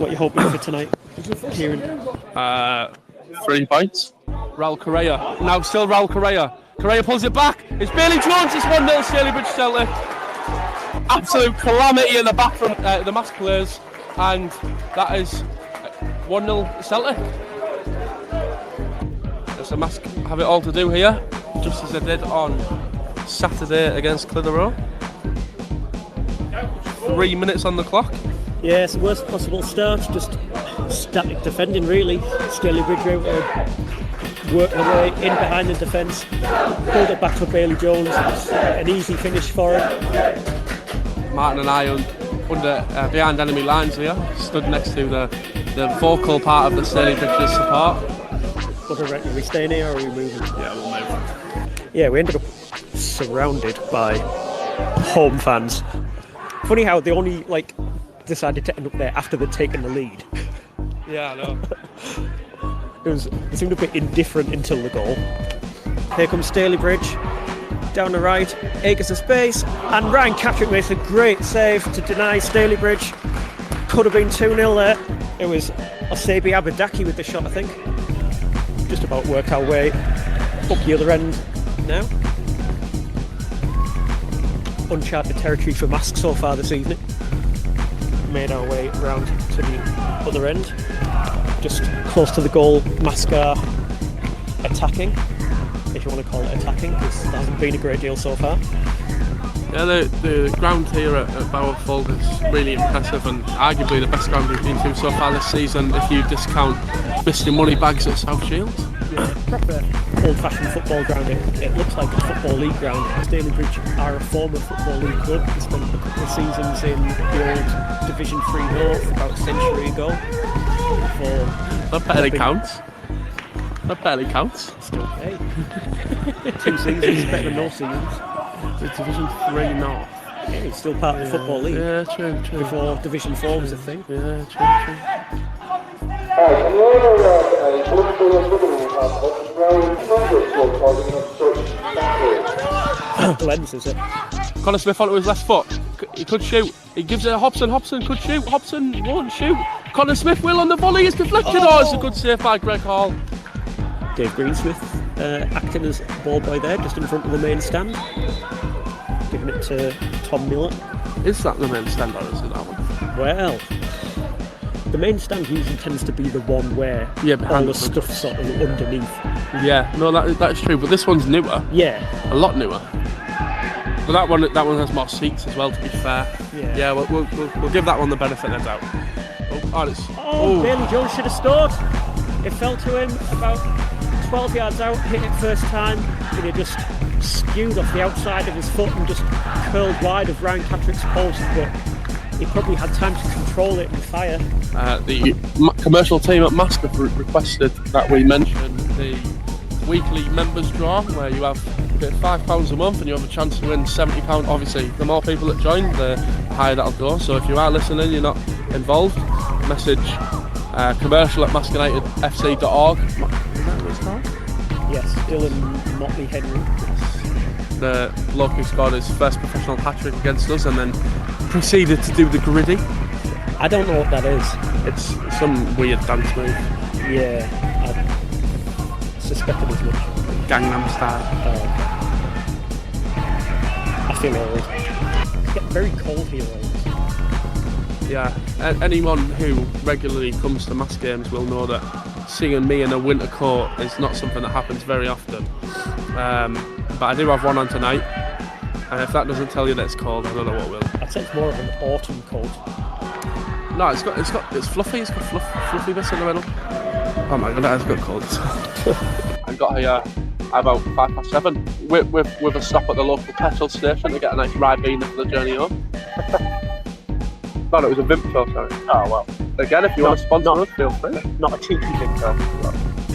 What are you hoping for tonight, Kieran? 3 points. Raul Correa. Now still Raul Correa. Correa pulls it back. It's Bailey Jones. It's 1-0 Stalybridge Celtic. Absolute calamity in the back from the Mask players. And that is 1-0 Celtic. Does the Mask have it all to do here? Just as they did on Saturday against Clitheroe. 3 minutes on the clock. Yeah, it's the worst possible start. Just static defending, really. Stalybridge were able to work their way in behind the defence, pulled it back for Bailey Jones. It's an easy finish for him. Martin and I under behind enemy lines here, stood next to the vocal part of the Stalybridge support. What do you reckon? Are we staying here or are we moving? Yeah, we'll move. Yeah, we ended up surrounded by home fans. Funny how they only decided to end up there after they'd taken the lead. Yeah, I know. It seemed a bit indifferent until the goal. Here comes Stalybridge, down the right, acres of space, and Ryan Catrick makes a great save to deny Stalybridge. Could have been 2-0 there. It was Osabi Abadaki with the shot, I think. Just about work our way up the other end now. Uncharted territory for Mask so far this evening. Made our way round to the other end, just close to the goal. Mask are attacking, if you want to call it attacking, because there hasn't been a great deal so far. Yeah, the ground here at Bowerfold is really impressive and arguably the best ground we've been to so far this season if you discount Mr. Moneybags at South Shields. Yeah, proper old-fashioned football ground. It looks like a football league ground. Stalybridge are a former football league club. They spent a couple of seasons in the old Division 3 North about a century ago. That barely counts. That barely counts. Still, hey. 2 seasons better than no seasons. The Division 3 North. Yeah, it's still part of the football league. Yeah, true. Before Division 4 was a thing. Yeah, true. Lens, is it? Connor Smith onto his left foot. He could shoot. He gives it to Hobson. Hobson could shoot. Hobson won't shoot. Connor Smith will on the volley. It's deflected. Oh, it's a good save by Greg Hall. Dave Greensmith acting as ball boy there, just in front of the main stand. Giving it to Tom Miller. Is that the main stand or is it that one? Well, the main stand usually tends to be the one where all the stuff sort of underneath. Yeah, no, that is true. But this one's newer. Yeah, a lot newer. But that one has more seats as well. To be fair. Yeah, we'll give that one the benefit of the doubt. Bailey Jones should have scored. It fell to him about 12 yards out, hit it first time, and it just skewed off the outside of his foot and just curled wide of Ryan Catrick's post. But he probably had time to control it and fire. The commercial team at Mask have requested that we mention the weekly members draw, where you have £5 a month and you have a chance to win £70. Obviously, the more people that join, the higher that'll go. So if you are listening, you're not involved, message commercial@maskunitedfc.org. Is that what it's called? Yes, Dylan Motley Henry. Yes. The bloke who scored his first professional hat-trick against us and then proceeded to do the griddy. I don't know what that is. It's some weird dance move. Yeah, I suspected as much. Gangnam Style. I feel old. It's getting very cold here, old. Yeah, anyone who regularly comes to Mask games will know that seeing me in a winter coat is not something that happens very often. But I do have one on tonight, and if that doesn't tell you that it's cold, I don't know what will. I'd say it's more of an autumn coat. No, it's fluffy. It's got fluffy bits in the middle. Oh my god, that is good cold. I got here about 7:05 with a stop at the local petrol station to get a nice Ribena for the journey home. Thought it was a Vimto, sorry. Oh well. Again, if you want to sponsor us, feel free. Not a cheeky Vimto.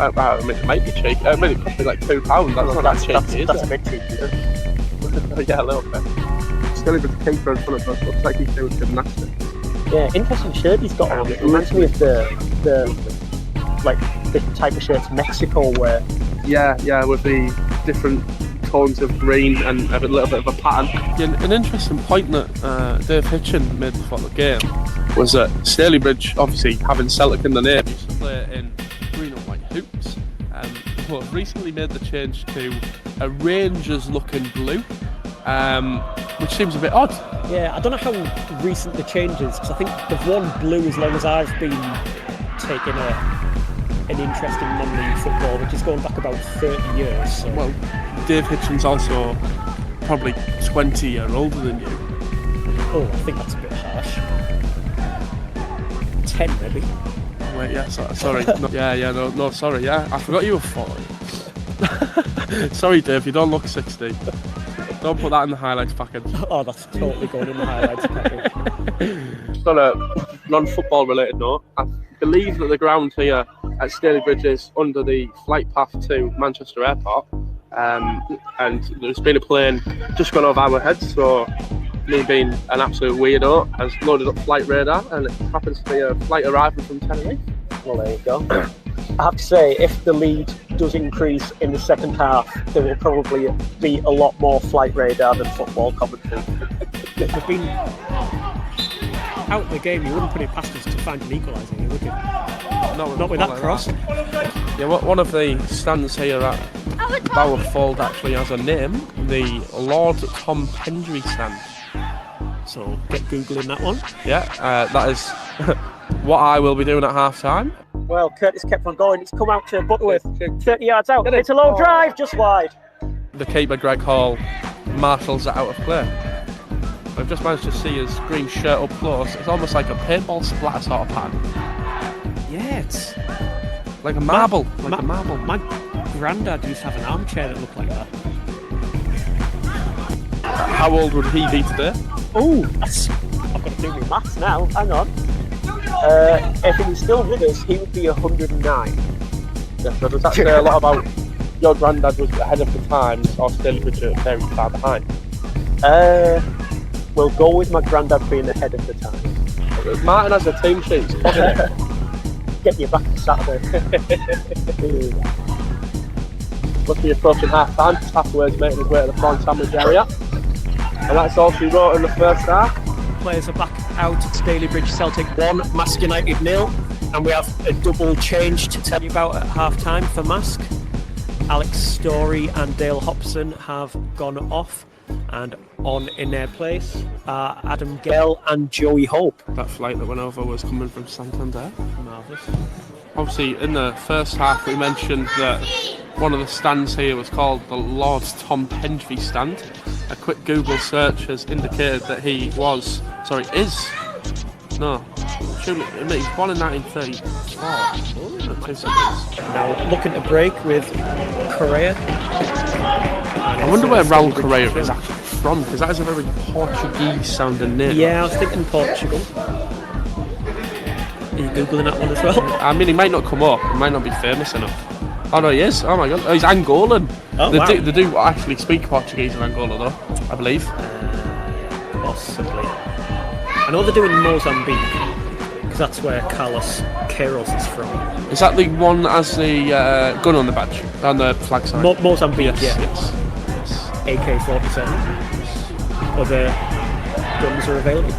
I mean, it might be cheeky. I mean, it cost me like £2. That's not that cheeky, that's a bit cheeky. Yeah, a little bit. Still a bit keeper in front of us. Looks like he's doing gymnastics. Yeah, interesting shirt he's got on. It reminds me of the type of shirts Mexico wear. Yeah, with the different tones of green and a little bit of a pattern. Yeah, an interesting point that Dave Hitchin made before the game was that Stalybridge, obviously having Celtic in the name, used to play in green and white hoops, but recently made the change to a Rangers-looking blue, which seems a bit odd. Yeah, I don't know how recent the change is, because I think they've worn blue as long as I've been taking an interest in non-league football, which is going back about 30 years. So. Well, Dave Hitchin's also probably 20 years older than you. Oh, I think that's a bit harsh. 10 maybe. Oh, wait, yeah, sorry. No, sorry, yeah. I forgot you were 40. Sorry, Dave, you don't look 60. Don't put that in the highlights package. Oh, that's totally going in the highlights package. Just on a non-football related note, I believe that the ground here at Stalybridge is under the flight path to Manchester Airport, and there's been a plane just gone over our heads, so me being an absolute weirdo has loaded up flight radar, and it happens to be a flight arriving from Tenerife. Well, there you go. I have to say, if the lead does increase in the second half, there will probably be a lot more flight radar than football commentary. They've been out of the game. You wouldn't put it past us to find an equaliser here, would you? Not with that cross. Yeah, one of the stands here at Bowerfold actually has a name, the Lord Tom Pendry stand. So get Googling that one. Yeah, that is what I will be doing at half time. Well, Curtis kept on going. It's come out to Butterworth, 30 yards out. It's a low drive, just wide. The keeper, Greg Hall, marshals it out of play. I've just managed to see his green shirt up close. It's almost like a paintball splatter sort of pattern. Yeah, it's like a marble. A marble. My granddad used to have an armchair that looked like that. How old would he be today? Oh, I've got to do my maths now. Hang on. If he was still with us, he would be 109. Yeah, so does that say a lot about your granddad was ahead of the times or still very far behind? We'll go with my granddad being ahead of the time. Martin has a team sheet. Get you back to Saturday. Must be approaching half time. Halfway's making his way to the prawn sandwich area. And that's all she wrote in the first half. Players are back out. Stalybridge Celtic 1, Mask United 0. And we have a double change to tell you about at half time for Mask. Alex Story and Dale Hobson have gone off, and on in their place are Adam Gell and Joey Hope. That flight that went over was coming from Santander. Marvellous. Obviously, in the first half, we mentioned that one of the stands here was called the Lord Tom Pendry stand. A quick Google search has indicated that he was, sorry, is, no, surely, he was born in 1934. Now looking to break with Correa. I wonder where Raul Correa is actually from, because that is a very Portuguese sounding name. Yeah, I was thinking Portugal. Are you Googling that one as well? I mean, he might not come up, he might not be famous enough. Oh no, he is. Oh my god. Oh, he's Angolan. Oh, they, wow. they do actually speak Portuguese in Angola though, I believe. Possibly. I know they're doing Mozambique, because that's where Carlos Queiroz is from. Is that the one that has the gun on the badge? On the flag side? Mozambique, yes, yeah. yes. AK-47. Other guns are available.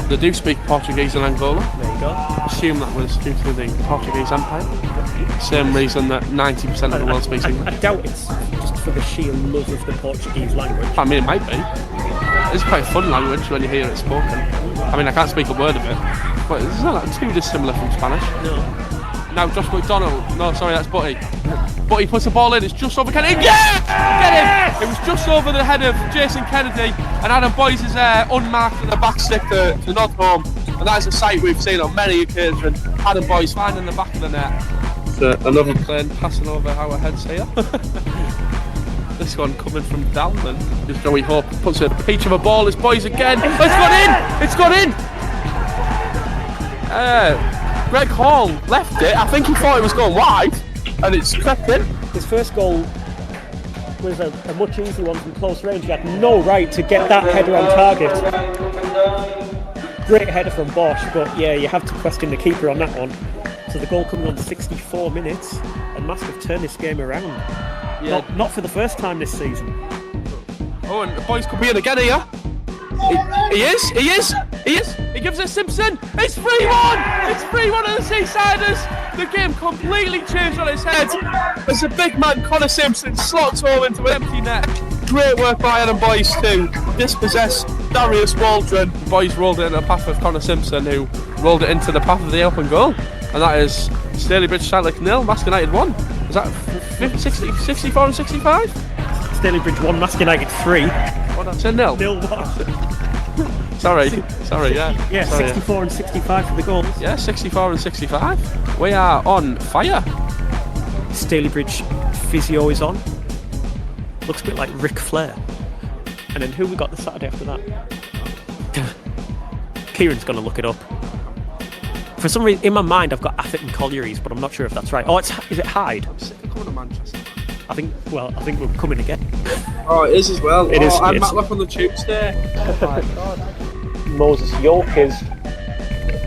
They do speak Portuguese in Angola. There you go. I assume that was due to the Portuguese Empire. Same reason that 90% of the world speaks English. I doubt it's just for the sheer love of the Portuguese language. I mean, it might be. It's quite a fun language when you hear it spoken. I mean, I can't speak a word of it, but it's not too dissimilar from Spanish. No. Now Josh McDonald. No, sorry, that's Butty. Butty puts the ball in. It's just over Kennedy. Yeah! Get him! It was just over the head of Jason Kennedy, and Adam Boyce is unmarked in the back stick to nod home. And that is a sight we've seen on many occasions. Adam Boyce finding the back of the net. So another plane passing over our heads here. This one coming from Dalman. Just Joey Hope puts a peach of a ball. It's Boyce again. It's gone in! It's gone in! Greg Hall left it. I think he thought it was going wide, and it's crept in. His first goal was a much easier one from close range. He had no right to get that header on target. Great header from Bosch, but yeah, you have to question the keeper on that one. So the goal coming on 64 minutes, and Mask have turned this game around. Yeah. Not for the first time this season. Oh, and the boys could be in again here. He is. He gives it Simpson. It's 3-1. It's 3-1 of the Seasiders. The game completely changed on its head. As a big man, Connor Simpson slots home into an empty net. Great work by Adam Boyce to dispossess Darius Waldron. Boyce rolled it in the path of Connor Simpson, who rolled it into the path of the open goal. And that is Stalybridge Celtic 0, Mask United 1. Is that 64 and 65? Stalybridge 1, Mask United 3. What, that's a 0? 0-1. Sorry, yeah. Yeah, sorry. 64 and 65 for the goals. Yeah, 64 and 65. We are on fire. Stalybridge physio is on. Looks a bit like Ric Flair. And then who we got the Saturday after that? Kieran's going to look it up. For some reason, in my mind, I've got Atherton Collieries, but I'm not sure if that's right. Oh, is it Hyde? I'm sick of coming to Manchester. I think we're coming again. Oh, it is as well. It is. I'm Matlock on the Tuesday. Oh my God. Moses York is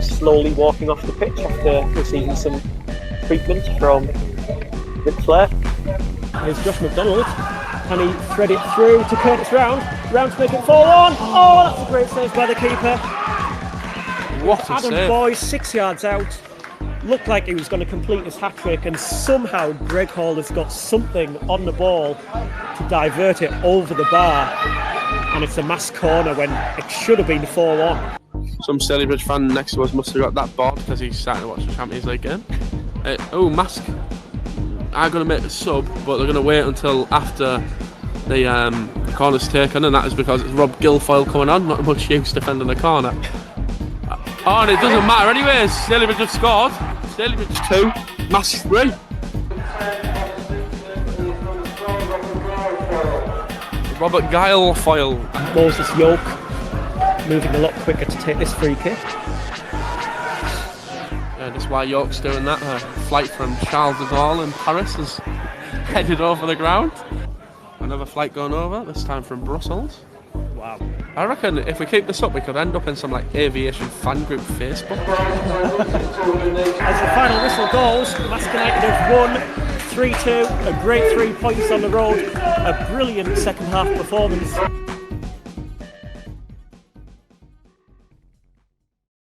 slowly walking off the pitch after receiving some treatment from Ric Flair. Here's Josh McDonald, and he thread it through to Curtis Round. Round to make it 4-1. Oh, that's a great save by the keeper. What a Adam save. Boyce, 6 yards out. Looked like he was going to complete his hat-trick, and somehow Greg Hall has got something on the ball to divert it over the bar, and it's a mass corner when it should have been 4-1. Some Stalybridge fan next to us must have got that bored because he's starting to watch the Champions League game. Mask are going to make a sub, but they're going to wait until after the corner's taken, and that is because it's Rob Guilfoyle coming on, not much use defending the corner. Oh, and it doesn't matter anyways. Stalybridge have scored. Stalybridge 2, Mask 3. Robert Guilfoyle. Moses York moving a lot quicker to take this free kick. Yeah, that's why York's doing that. A flight from Charles de Gaulle in Paris has headed over the ground. Another flight going over, this time from Brussels. Wow. I reckon if we keep this up, we could end up in some like aviation fan group Facebook. As the final whistle goes, Mask United have won 3-2. A great 3 points on the road. A brilliant second half performance.